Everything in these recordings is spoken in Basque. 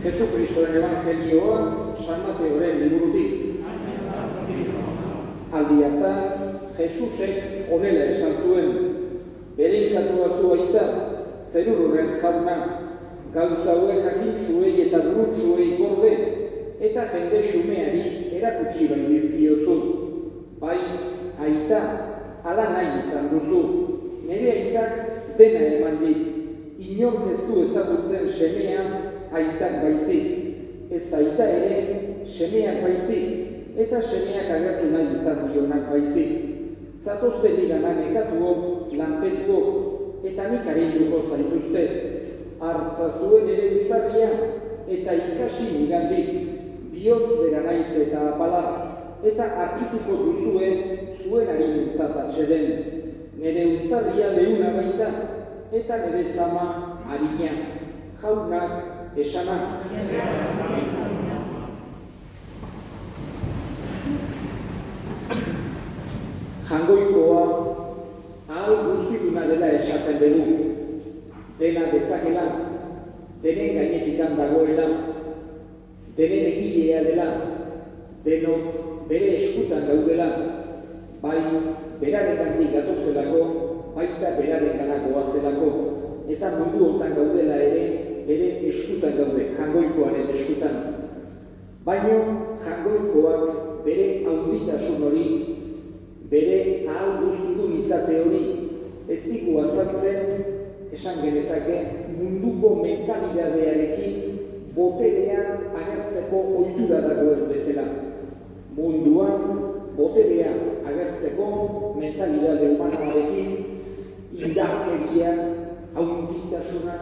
Jesukristoren Evangelioa San Mateoren liburutik. Aldi hartan, Jesusek honela esan zuen, bedeinkatu azu aita, zerurren jauna, gauza hauek jakin zuei eta burut zuei gorde, eta jende xumeari erakutsi bai dizkiozu. Bai, aita, ala nahi izan duzu, nire aitak dena eman dit, inork ez du ezagutzen semea aitak baizik, ez aita ere semeak baizik, eta semeak agertu nahi izan dionak baizik. Zatozte nigana nekatuok, lanpetuok, eta nik arinduko zaituzte. Hartza zuen ere uztarria, eta ikasi nigandik, bihotz bera naiz eta apala, eta arkituko duzue zuen arimentzat atseden. Nere uztarria leuna baita, eta nere zama harina, jaunak esanak. Jangoikoa ahal guztiduna dela esaten dugu, dena dezakela, denen gainetikan dagoela, denen egilea dela, denok bere eskutan gaudela, bai beraregandik gatozelako, baita berarengana goazelako, eta mundu hontan gaudela ere bere eskutan gaude, jangoikoaren eskutan. Baino jangoikoak bere handitasun hori, bere ahal guztidun izate hori, ez digu azaltzen, esan genezake, munduko mentalidadearekin boterea agertzeko ohitura dagoen bezala. Munduan boterea agertzeko mentalidade humanarekin indarkeria, haunditasuna,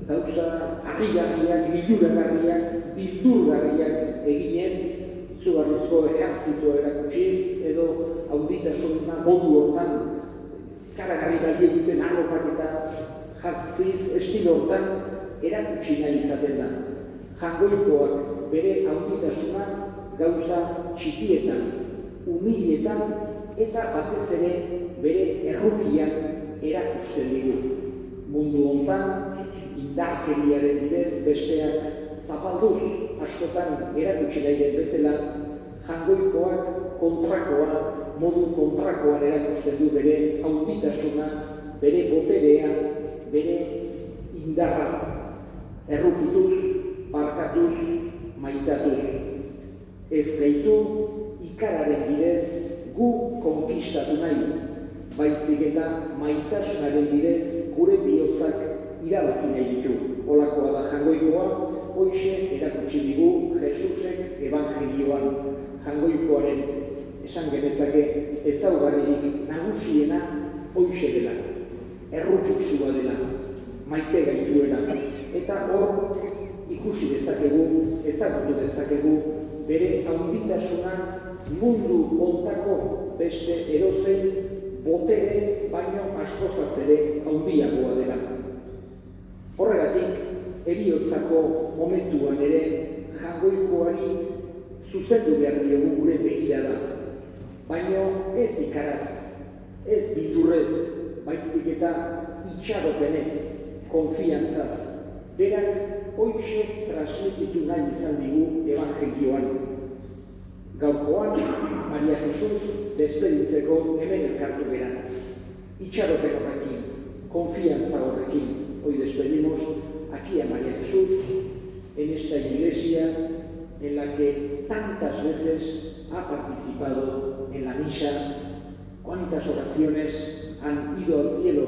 gauza harrigarriak, liluragarriak, bildurgarriak eginez, izugarrizko ejertzitoa erakutsiz, edo haunditasuna modu hortan karagarri balio duten arropak eta jartziz estilo hortan erakutsi nahi izaten da. Jangoikoak bere haunditasuna gauza txikietan, umiletan eta batez ere bere errukian erakusten digu. Mundu hontan indarkeriaren bidez besteak zapalduz askotan erakutsi nahi den bezala, jangoikoak kontrakoa, modu kontrakoan erakusten du bere haunditasuna, bere boterea, bere indarra, errukituz, barkatuz, maitatuz. Ez gaitu ikararen bidez gu konkistatu nahi, baizik eta maitasunaren bidez gure bihotzak irabazi nahi ditu. Holakoa da jangoikoa, hoxe erakutsi digu Jesusek Evangelioan. Jangoikoaren esan genezake ezaugarririk nagusiena hoxe dela, errukitzua dela, maite gaituena, eta hor ikusi dezakegu, ezagutu dezakegu, bere haunditasuna mundu hontako beste edozein botere baino askozaz ere haundiagoa dela. Horregatik, heriotzako momentuan ere jangoikoari zuzendu behar diogu gure begirada. Baino ez ikaraz, ez bildurrez, baizik eta itxaropenez, konfiantzaz. Berak hoxe transmititu nahi izan digu Evangelioan. Gaurkoan, Maria Jesus despeditzeko hemen elkartu gara. Itxaropen horrekin, konfiantza horrekin. Hoy despedimos aquí a María Jesús, en esta iglesia en la que tantas veces ha participado en la misa, cuántas oraciones han ido al cielo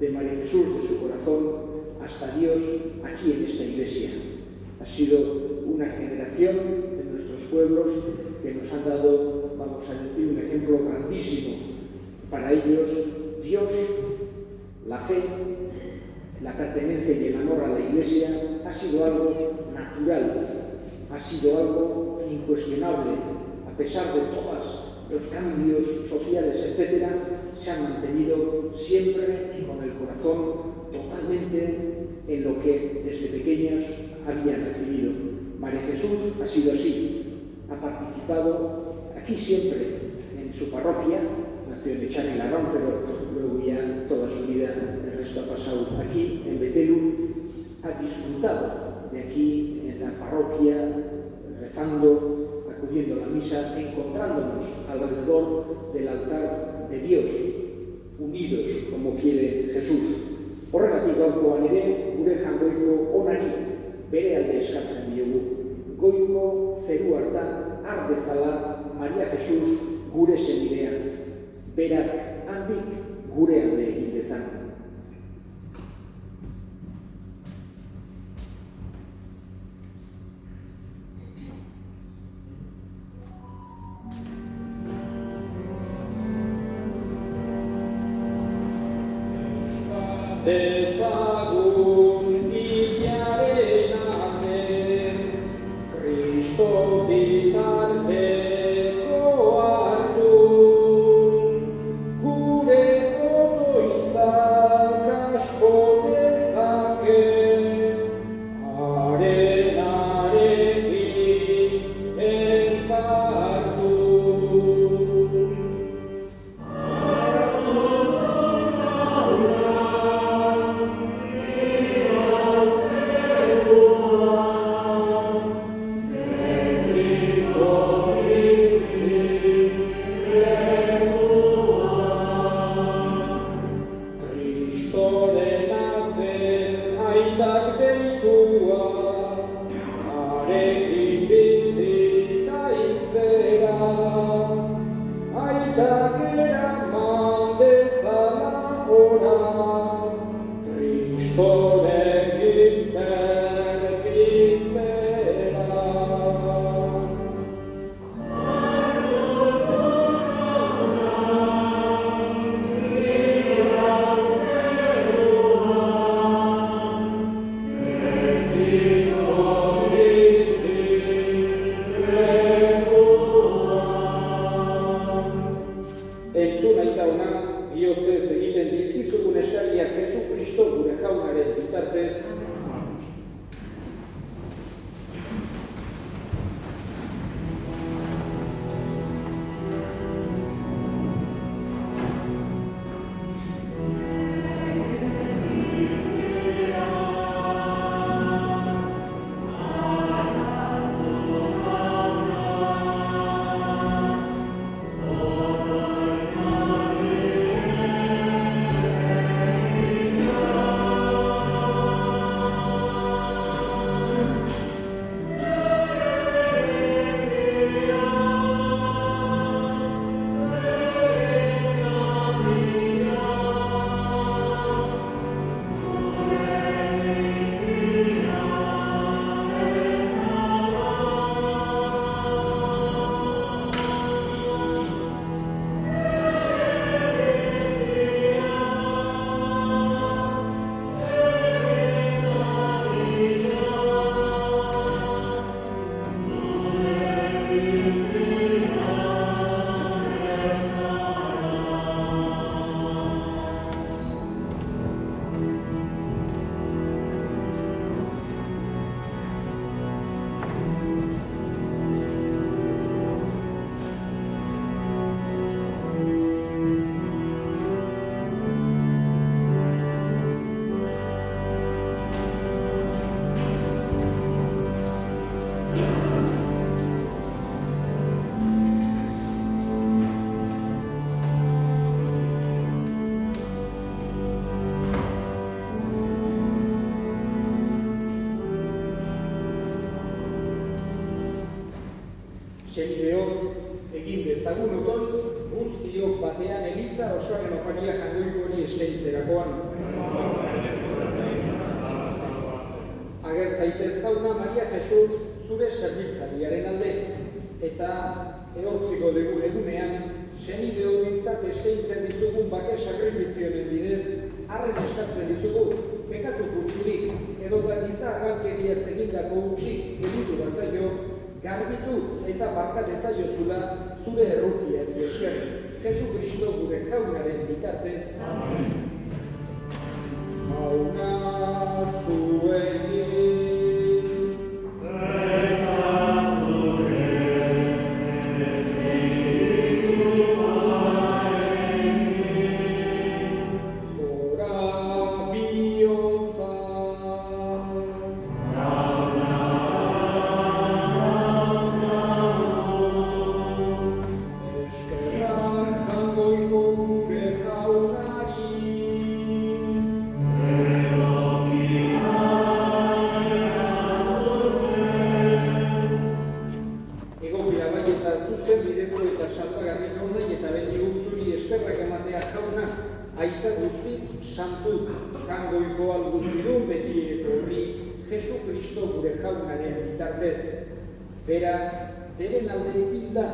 de María Jesús, de su corazón, hasta Dios aquí en esta iglesia. Ha sido una generación de nuestros pueblos que nos han dado, vamos a decir, un ejemplo grandísimo. Para ellos, Dios, la fe, la pertenencia y el amor a la iglesia ha sido algo natural, ha sido algo incuestionable. A pesar de todos los cambios sociales, etc., se han mantenido siempre con el corazón totalmente en lo que desde pequeños habían recibido. María Jesús ha sido así, ha participado aquí siempre en su parroquia, nació en Echán y Larrón, pero luego ya toda su vida, el resto ha pasado aquí, en Betelú, ha disfrutado de aquí en la parroquia, rezando, acudiendo a la misa, encontrándonos alrededor del altar de Dios, unidos como quiere Jesús. Horregatik gaurkoan ere, gure jangoiko onari bere alde eskartzen diogu. Goiko zeru hartan har dezala Maria Jesus gure senidean. Berak handik gure alde egin dezan. Ezagun hilaren arren, Kristo bitarteko hartuz, gure otoitzak asko dezake, harenarekin elkartuz. Entzun aita ona, bihotzez egiten dizkizugun eskaria Jesu Kristo gure jaunaren bitartez. Senideok egin dezagun oton, guztiok batean Eliza osoaren oparia jangoiko hori eskaintzerakoan. Ager zaitez jauna Maria Jesus zure zerbitzariaren alde, eta ehortziko dugun egunean, senideok bintzat eskaintzen dizugun bake sakrifizioen bidez, arren eskatzen dizugu, bekatu kutsurik, edota giza argalkeriaz egindako utxik egitu bazaio, garbitu eta barka dezaiozula zure errukiari esker. Jesu Kristo gure jaunaren bitartez. Amen. Jauna zuekin. Ora bihotza. aita guztiz santu, jangoiko alguztidun betireko horri, Jesu Kristo gure jaunaren bitartez. Bera, beren alde hilda,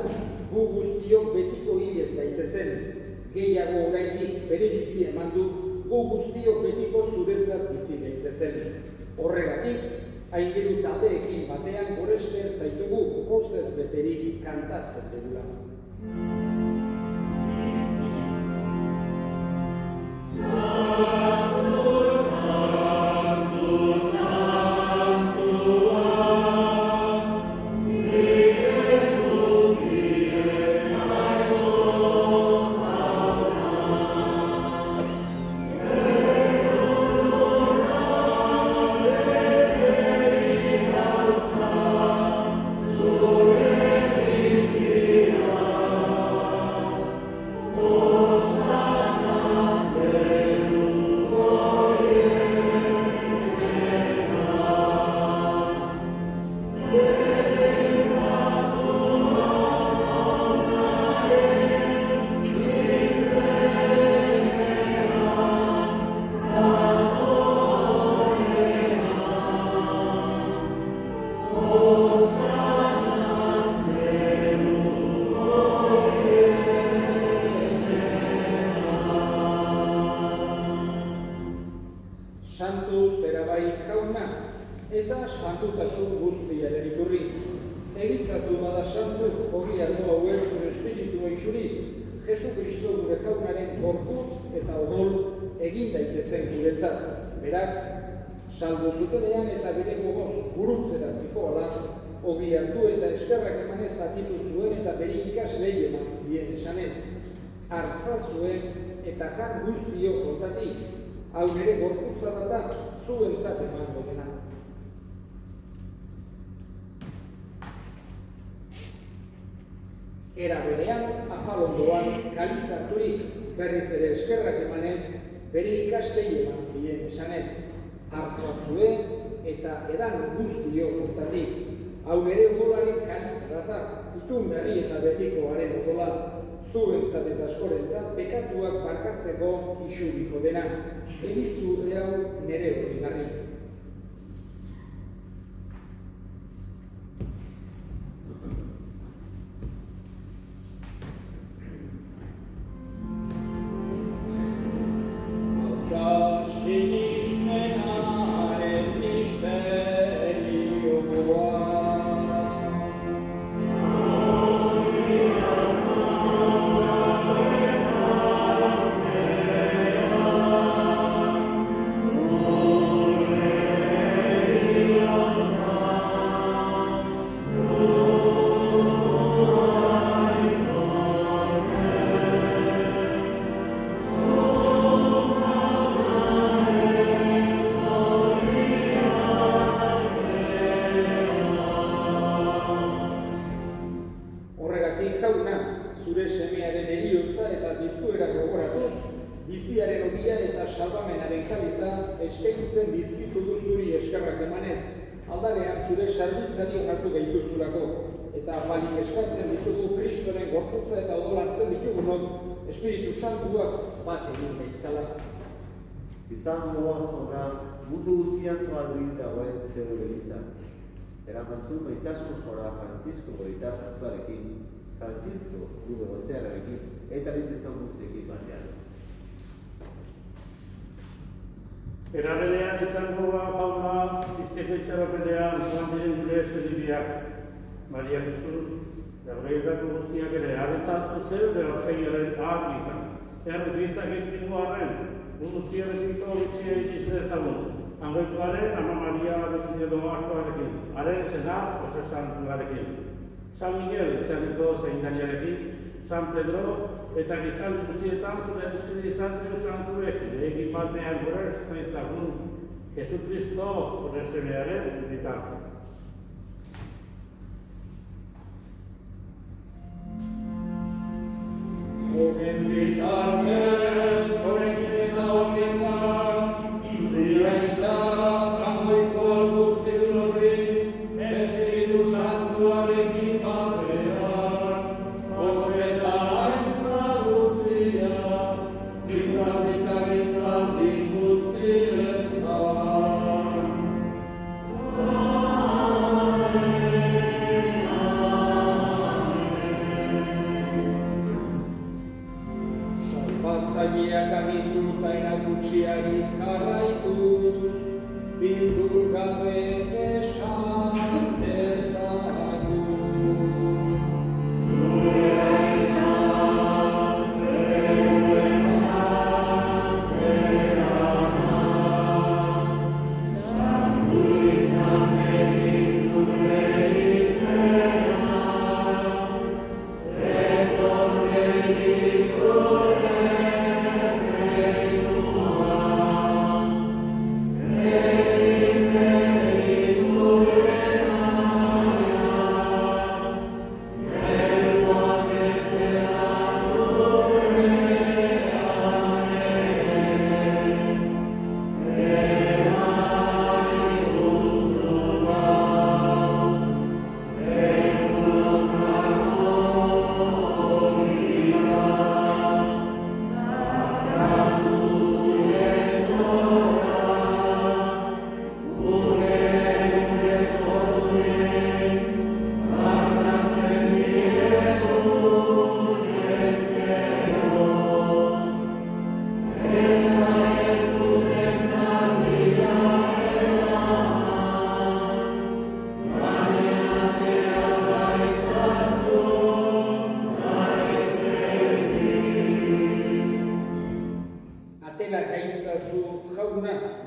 gu guztiok betiko hilez daitezen. Gehiago oraindik bere bizi eman du, gu guztiok betiko zuretzat bizi daitezen. Horregatik, aingeru taldeekin batean goresten zaitugu pozez beterik kantatzen dugula. Santu zerabai jauna, eta santutasun guztiaren iturri. Egitzazu bada santu, hori ardo hauek zure espiritua isuriz, Jesu Kristo gure jaunaren gorputz eta odol egin daitezen guretzat. Berak, salbu zutenean eta bere gogoz gurutzera zikoala, ogi hartu eta eskerrak emanez zatitu zuen eta bere ikaslei eman zien esanez. Hartza zuen eta jan guztio kontatik, hau nire gorputza data zuentzat emango dena. Era berean, afalondoan kalizarturik berriz ere eskerrak emanez, bere ikaslei eman zien esanez. Hartza zuen eta edan guztio kontatik, hau nire odolaren kalizarata, itun berri eta betikoaren odola, zuentzat eta askorentzat bekatuak barkatzeko isuriko dena. Egizu hau nire hori. Zure semearen eriotza eta biztuera gogoratuz, biziaren ogia eta salbamenaren jaliza eskaintzen bizkizugu zuri eskerrak emanez, aldarean zure sarbitzari onartu gaituzulako, eta balik eskatzen dizugu Kristoren gorputza eta odolartzen ditugunok, Espiritu Santuak bat egin gaitzala. Izan gogoa mundu guztian zoaduriz dagoen zeu belizan. Eramazu maitasko zora Frantzisko goita santuarekin, Frantzisko gure gozearekin, eta bizizan guztiekin batean. Eraberean izango jauna, izteko itxaropenean joan diren gure eseribiak. Maria Jesus, Gabrielako guztiak ere, arretzatzu zeu behorkeiaren argitan. Errugizak izango arren, guztiarekiko guztia izizte ezagun. Angoituaren, Ama Maria bekin edo atxoarekin, haren senar, Jose Santuarekin. San Miguel, txarriko zeindariarekin, San Pedro, eta gizan guztietan zure dizkide izan dio santuek, egin batean gure zaitzagun, Jesukristo gure semearen bitartez. Ogen bitartez, horrekin eta horretan, ziaita jamoiko guztiun horri, Espiritu Santuarekin batean, Jose eta aintza guztia, gizarritak agindu eta erakutxiari jarraituz, bildur gabe esan ezagun.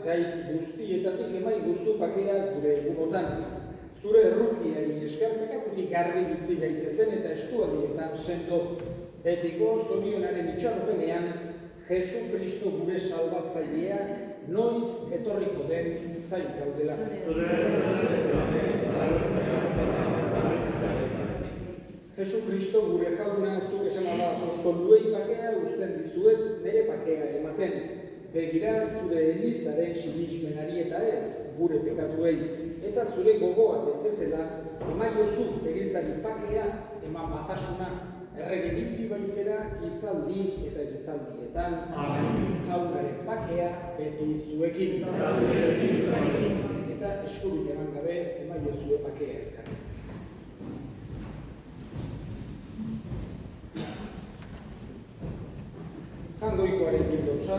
Gaitz guztietatik emai guztu bakea gure egunotan. Zure errukiari eskerpekatutik garbi bizi gaitezen eta estualdietan sendo betiko zorionaren itxaropenean Jesu Kristo gure salbatzailea noiz etorriko den zain gaudela. Jesu Kristo gure jauna ez duk esan ala apostoluei bakea uzten dizuet nire bakea ematen. Begira zure Elizaren sinismenari eta ez gure pekatuei, eta zure gogoa den bezala, emaiozu Elizari pakea, eman batasuna, errege bizi baizera, gizaldi eta gizaldietan, jaunaren pakea beti zuekin. Eta eskurik eman gabe, emaiozue pakea elkarri. Jangoikoaren bildotza,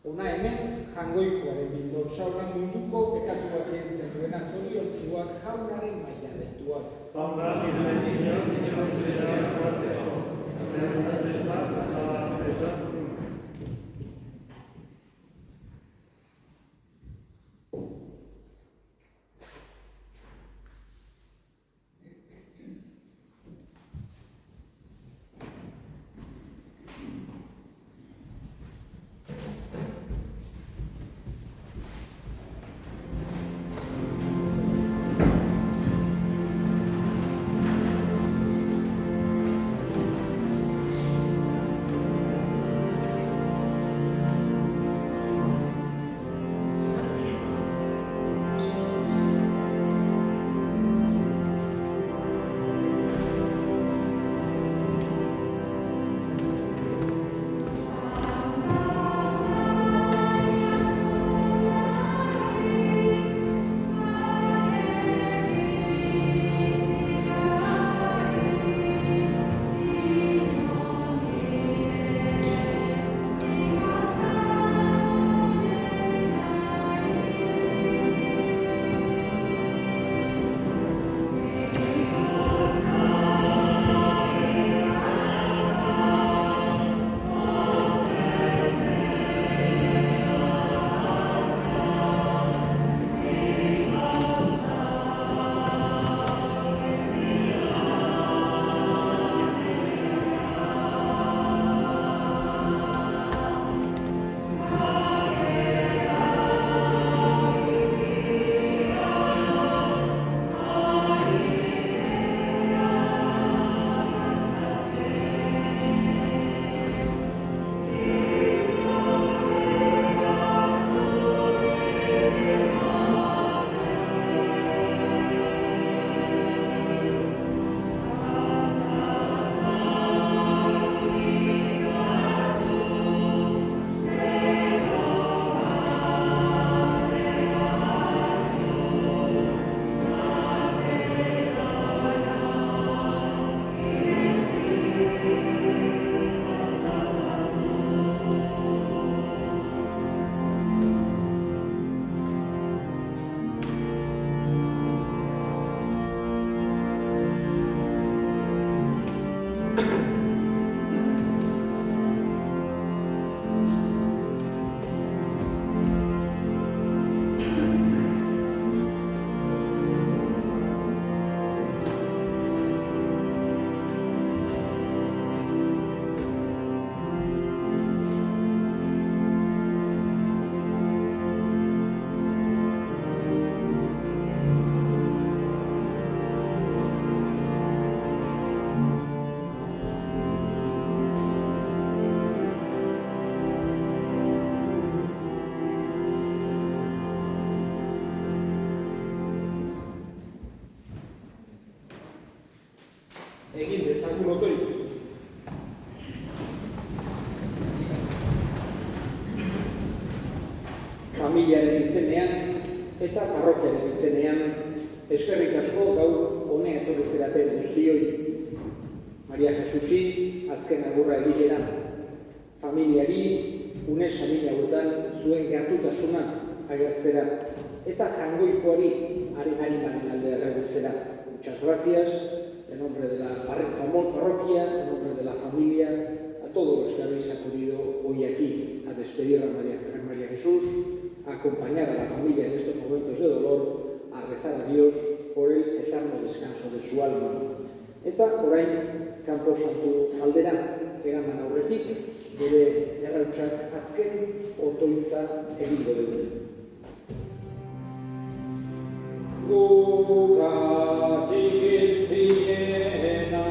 Ona hemen jangoikoaren bildotza horren munduko pekatuak entzen duena zoriontsuak jaunaren maila deituak. Artur Otoitz. Familiaren izenean eta parrokiaren izenean eskerrik asko gaur hone etorri zeraten guztioi. Maria Jesusi azken agurra egitera. Familiari une samil hauetan zuen gertutasuna agertzera eta jangoikoari haren harimaren alde erregutzera. Muchas gracias, en nombre de la parroquia, en nombre de la familia, a todos los que habéis acudido hoy aquí a despedir a María Jesús, a acompañar a la familia en estos momentos de dolor, a rezar a Dios por el eterno descanso de su alma. Eta orain Campo Santu aldera eraman aurretik, bere errautsak azken Otoitza egingo dugu. Gugatik ziena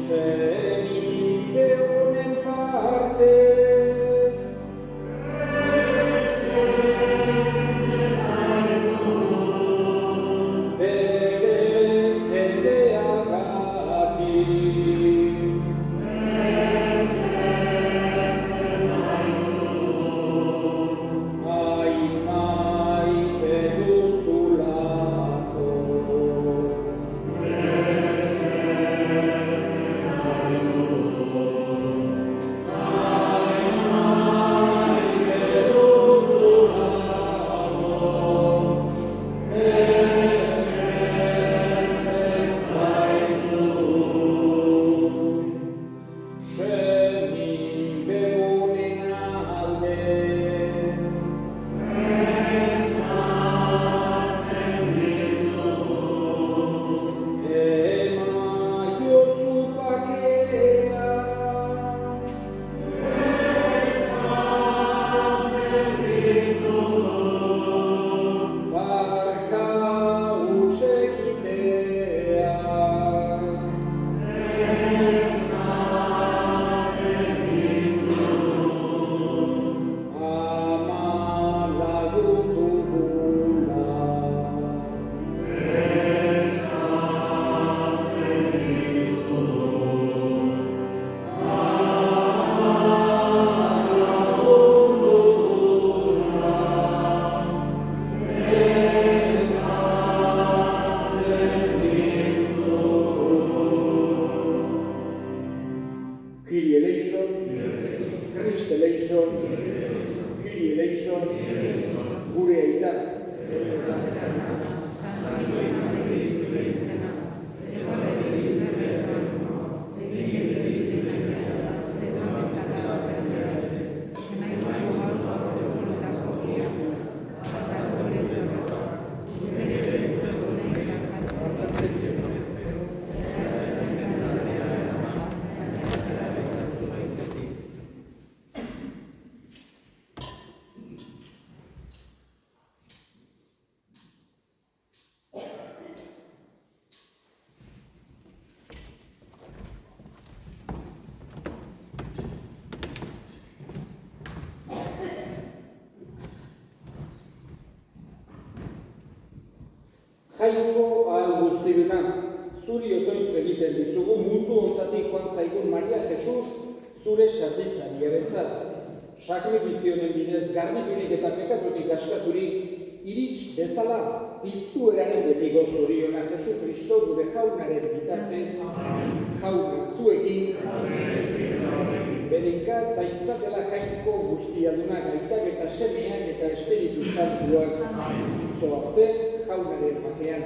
senide honen partez bere fedeagatik Jaiko ahal guztiduna, zuri Otoitz egiten dizugu mundu hontatik joan zaigun Maria Jesus zure sarbitzariarentzat. Sakrifizioen bidez garbiturik eta pekatutik askaturik irits bezala piztu eraren betiko zoriona Jesu Kristo gure jaunaren bitartez, jauna zuekin, berenka zaintzatela jaiko guztialduna gaitak eta semeak eta espiritu santuak zoazte jaunaren batean.